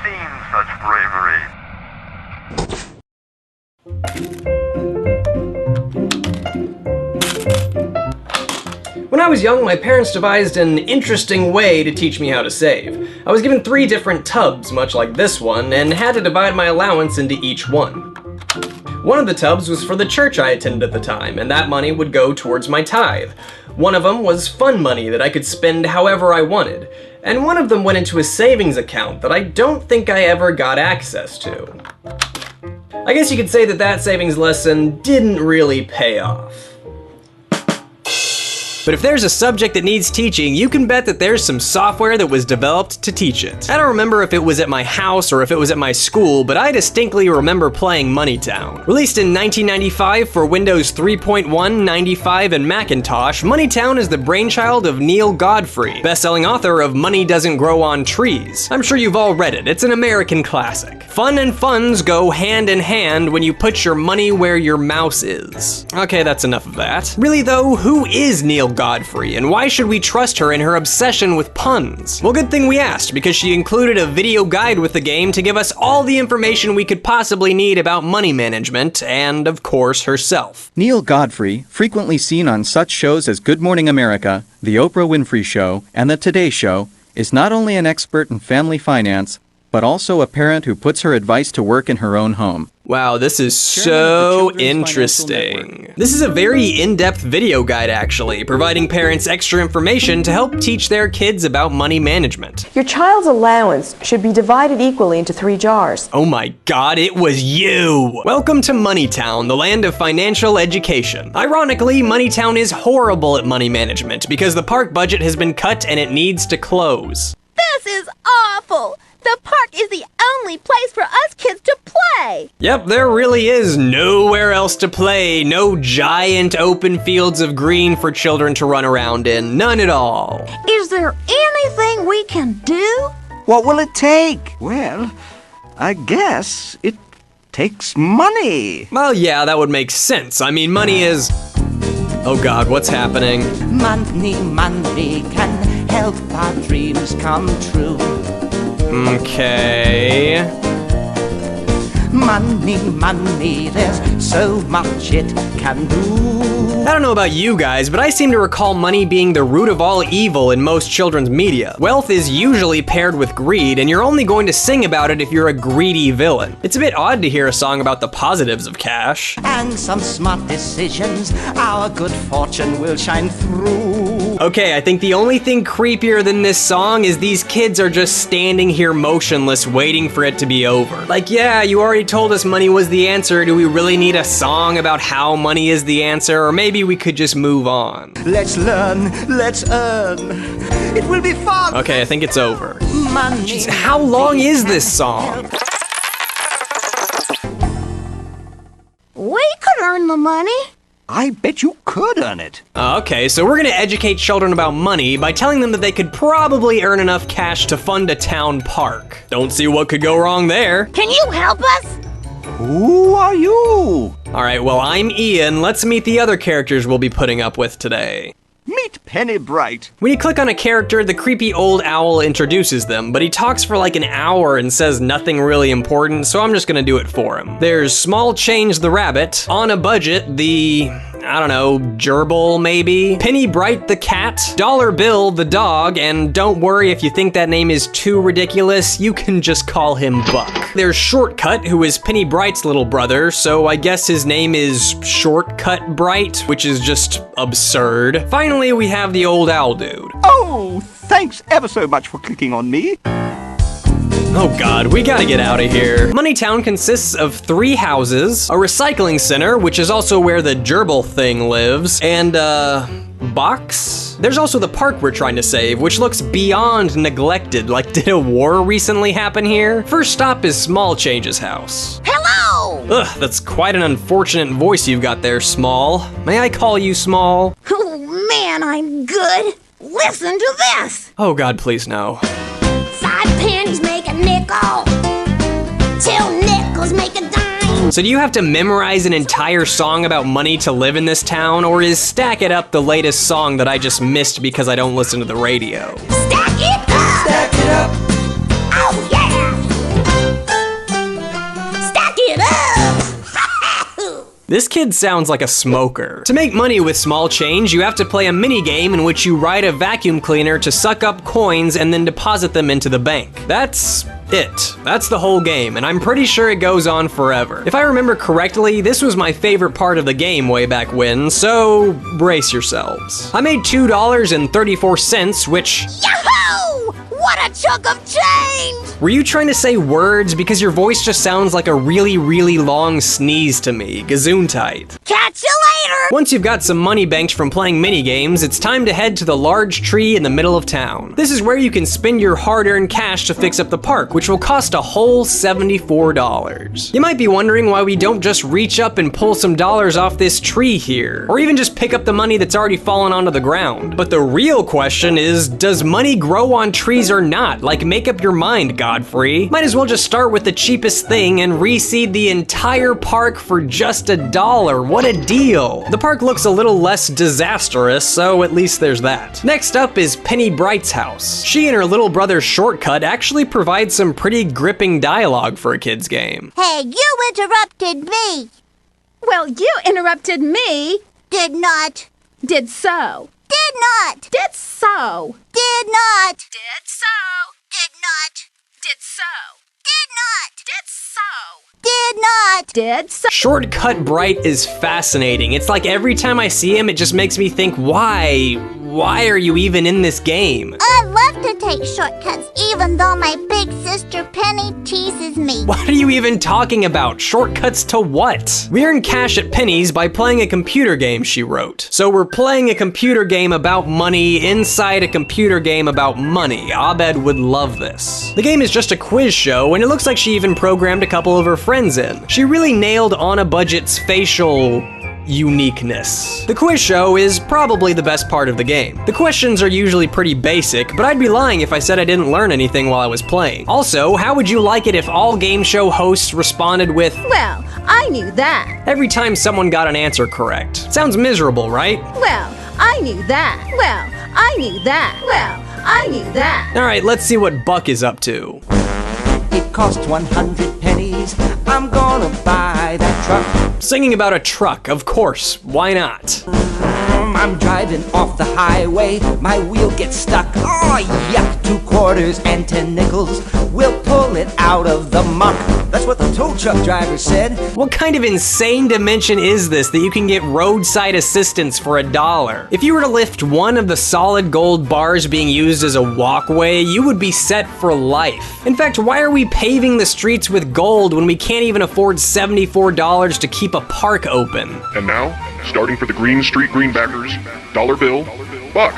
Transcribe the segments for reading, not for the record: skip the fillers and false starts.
seen such bravery. When I was young, my parents devised an interesting way to teach me how to save. I was given 3 different tubs, much like this one, and had to divide my allowance into each one. One of the tubs was for the church I attended at the time, and that money would go towards my tithe. One of them was fun money that I could spend however I wanted, and one of them went into a savings account that I don't think I ever got access to. I guess you could say that that savings lesson didn't really pay off. But if there's a subject that needs teaching, you can bet that there's some software that was developed to teach it. I don't remember if it was at my house or if it was at my school, but I distinctly remember playing Moneytown. Released in 1995 for Windows 3.1, 95, and Macintosh, Moneytown is the brainchild of Neil Godfrey, best-selling author of Money Doesn't Grow on Trees. I'm sure you've all read it. It's an American classic. Fun and funds go hand in hand when you put your money where your mouse is. Okay, that's enough of that. Really though, who is Neil Godfrey, and why should we trust her in her obsession with puns? Well, good thing we asked, because she included a video guide with the game to give us all the information we could possibly need about money management, and of course, herself. Neil Godfrey, frequently seen on such shows as Good Morning America, The Oprah Winfrey Show, and The Today Show, is not only an expert in family finance, but also a parent who puts her advice to work in her own home. Wow, this is so interesting. This is a very in-depth video guide, actually, providing parents extra information to help teach their kids about money management. Your child's allowance should be divided equally into 3 jars. Oh my god, it was you! Welcome to Moneytown, the land of financial education. Ironically, Moneytown is horrible at money management because the park budget has been cut and it needs to close. This is awful! The park is the only place for us kids to play! Yep, there really is nowhere else to play. No giant open fields of green for children to run around in. None at all. Is there anything we can do? What will it take? Well, I guess it takes money. Well, yeah, that would make sense. I mean, money is... Oh god, what's happening? Money can help our dreams come true. Okay. Money, there's so much it can do. I don't know about you guys, but I seem to recall money being the root of all evil in most children's media. Wealth is usually paired with greed, and you're only going to sing about it if you're a greedy villain. It's a bit odd to hear a song about the positives of cash. And some smart decisions, our good fortune will shine through. Okay, I think the only thing creepier than this song is these kids are just standing here motionless, waiting for it to be over. Like, yeah, you already told us money was the answer. Do we really need a song about how money is the answer? Or maybe we could just move on. Let's learn, let's earn. It will be fun. Okay, I think it's over. Money. Jeez, how long is this song? We could earn the money. I bet you could earn it. Okay, so we're gonna educate children about money by telling them that they could probably earn enough cash to fund a town park. Don't see what could go wrong there. Can you help us? Who are you? Alright, well, I'm Ian. Let's meet the other characters we'll be putting up with today. Meet Penny Bright. When you click on a character, the creepy old owl introduces them, but he talks for like an hour and says nothing really important, so I'm just gonna do it for him. There's Small Change the rabbit, On a Budget, the... I don't know, gerbil maybe? Penny Bright the cat, Dollar Bill the dog, and don't worry if you think that name is too ridiculous, you can just call him Buck. There's Shortcut, who is Penny Bright's little brother, so I guess his name is Shortcut Bright, which is just absurd. Finally, we have the old owl dude. Oh, thanks ever so much for clicking on me. Oh god, we gotta get out of here. Moneytown consists of 3 houses, a recycling center, which is also where the gerbil thing lives, and box? There's also the park we're trying to save, which looks beyond neglected. Like, did a war recently happen here? First stop is Small Change's house. Hello! Ugh, that's quite an unfortunate voice you've got there, Small. May I call you Small? Oh man, I'm good. Listen to this. Oh god, please no. 5 pennies make a nickel. 2 nickels make a dime. So do you have to memorize an entire song about money to live in this town, or is Stack It Up the latest song that I just missed because I don't listen to the radio? Stack it up. Stack it up. Oh yeah. This kid sounds like a smoker. To make money with small change, you have to play a mini game in which you ride a vacuum cleaner to suck up coins and then deposit them into the bank. That's it. That's the whole game, and I'm pretty sure it goes on forever. If I remember correctly, this was my favorite part of the game way back when, so brace yourselves. I made $2.34, which... Yahoo! What a chunk of change! Were you trying to say words? Because your voice just sounds like a really, really long sneeze to me. Gazoon-tight. Catch you later! Once you've got some money banked from playing minigames, it's time to head to the large tree in the middle of town. This is where you can spend your hard-earned cash to fix up the park, which will cost a whole $74. You might be wondering why we don't just reach up and pull some dollars off this tree here, or even just pick up the money that's already fallen onto the ground. But the real question is, does money grow on trees or not? Like, make up your mind, Godfrey. Might as well just start with the cheapest thing and reseed the entire park for just $1. What a deal. The park looks a little less disastrous, so at least there's that. Next up is Penny Bright's house. She and her little brother Shortcut actually provide some pretty gripping dialogue for a kid's game. Hey, you interrupted me! Well, you interrupted me. Did not. Did so. Did not. Did so. Did not. Did so. Did not. Did so. Did not. Did so. Did not. Did so. Shortcut Bright is fascinating. It's like every time I see him, it just makes me think, why are you even in this game? I love to take shortcuts, even though my big sister Penny teases me. What are you even talking about? Shortcuts to what? We earn cash at Penny's by playing a computer game she wrote. So we're playing a computer game about money inside a computer game about money. Abed would love this. The game is just a quiz show, and it looks like she even programmed a couple of her friends in. She really nailed On a Budget's facial uniqueness. The quiz show is probably the best part of the game. The questions are usually pretty basic, but I'd be lying if I said I didn't learn anything while I was playing. Also, how would you like it if all game show hosts responded with, Well, I knew that. every time someone got an answer correct? Sounds miserable, right? Well, I knew that. Well, I knew that. Well, I knew that. Alright, let's see what Buck is up to. It cost 100 pennies. I'm gonna buy that truck. Singing about a truck, of course. Why not? I'm driving off the highway. My wheel gets stuck. Oh, yuck. 2 quarters and 10 nickels. We'll pull it out of the muck. That's what the tow truck driver said. What kind of insane dimension is this that you can get roadside assistance for $1? If you were to lift one of the solid gold bars being used as a walkway, you would be set for life. In fact, why are we paving the streets with gold when we can't even afford $74 to keep a park open? And now, starting for the Green Street Greenbackers, dollar bill, Buck.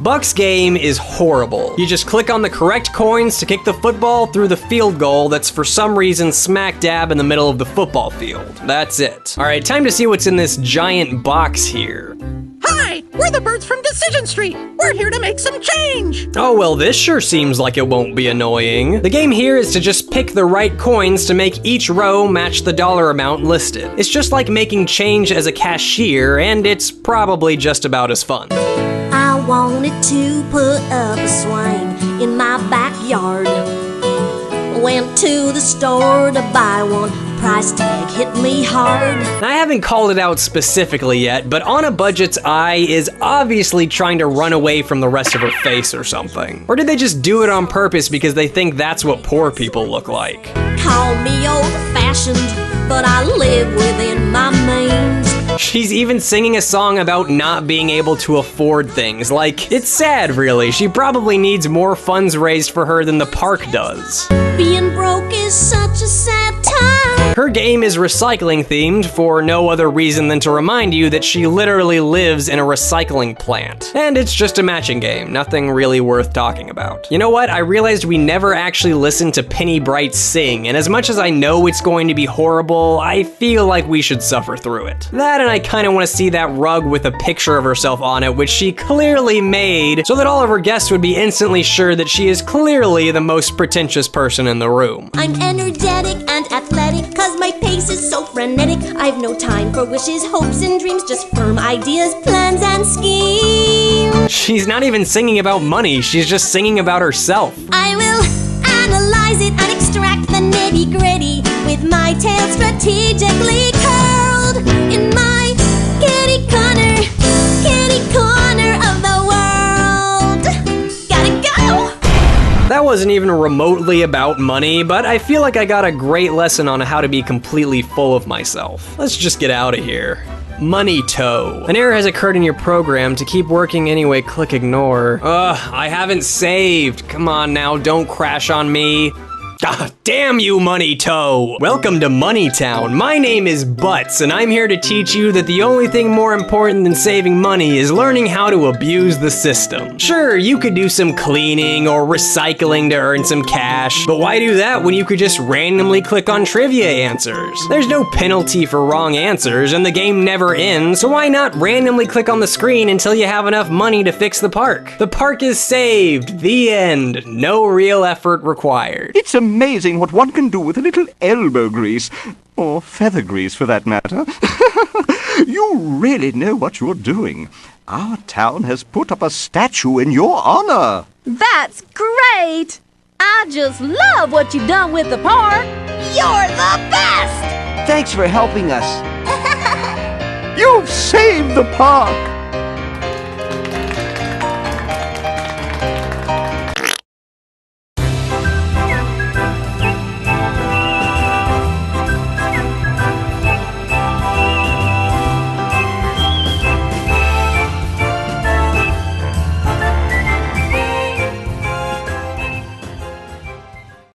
Buck's game is horrible. You just click on the correct coins to kick the football through the field goal that's for some reason smack dab in the middle of the football field. That's it. Alright, time to see what's in this giant box here. Hi, we're the birds from Decision Street. We're here to make some change. Oh, well, this sure seems like it won't be annoying. The game here is to just pick the right coins to make each row match the dollar amount listed. It's just like making change as a cashier, and it's probably just about as fun. I wanted to put up a swing in my backyard. Went to the store to buy one. Price tag hit me hard. I haven't called it out specifically yet, but On a Budget's eye is obviously trying to run away from the rest of her face or something. Or did they just do it on purpose because they think that's what poor people look like? Call me old-fashioned, but I live within my means. She's even singing a song about not being able to afford things. Like, it's sad, really. She probably needs more funds raised for her than the park does. Being broke is such a sad time. Her game is recycling themed for no other reason than to remind you that she literally lives in a recycling plant. And it's just a matching game, nothing really worth talking about. You know what? I realized we never actually listened to Penny Bright sing, and as much as I know it's going to be horrible, I feel like we should suffer through it. That, and I kinda wanna see that rug with a picture of herself on it, which she clearly made, so that all of her guests would be instantly sure that she is clearly the most pretentious person in the room. I'm energetic and athletic, cause my pace is so frenetic. I've no time for wishes, hopes, and dreams, just firm ideas, plans, and schemes. She's not even singing about money, she's just singing about herself. I will analyze it and extract the nitty-gritty with my tail strategically curled. in my kitty corner of the world. Gotta go! That wasn't even remotely about money, but I feel like I got a great lesson on how to be completely full of myself. Let's just get out of here. Money toe. An error has occurred in your program. To keep working anyway, click ignore. Ugh, I haven't saved. Come on now, don't crash on me. Ah, damn you, Money Toe! Welcome to Money Town. My name is Butts, and I'm here to teach you that the only thing more important than saving money is learning how to abuse the system. Sure, you could do some cleaning or recycling to earn some cash, but why do that when you could just randomly click on trivia answers? There's no penalty for wrong answers, and the game never ends, so why not randomly click on the screen until you have enough money to fix the park? The park is saved. The end. No real effort required. It's amazing what one can do with a little elbow grease, or feather grease for that matter. You really know what you're doing. Our town has put up a statue in your honor. That's great! I just love what you've done with the park. You're the best! Thanks for helping us. You've saved the park.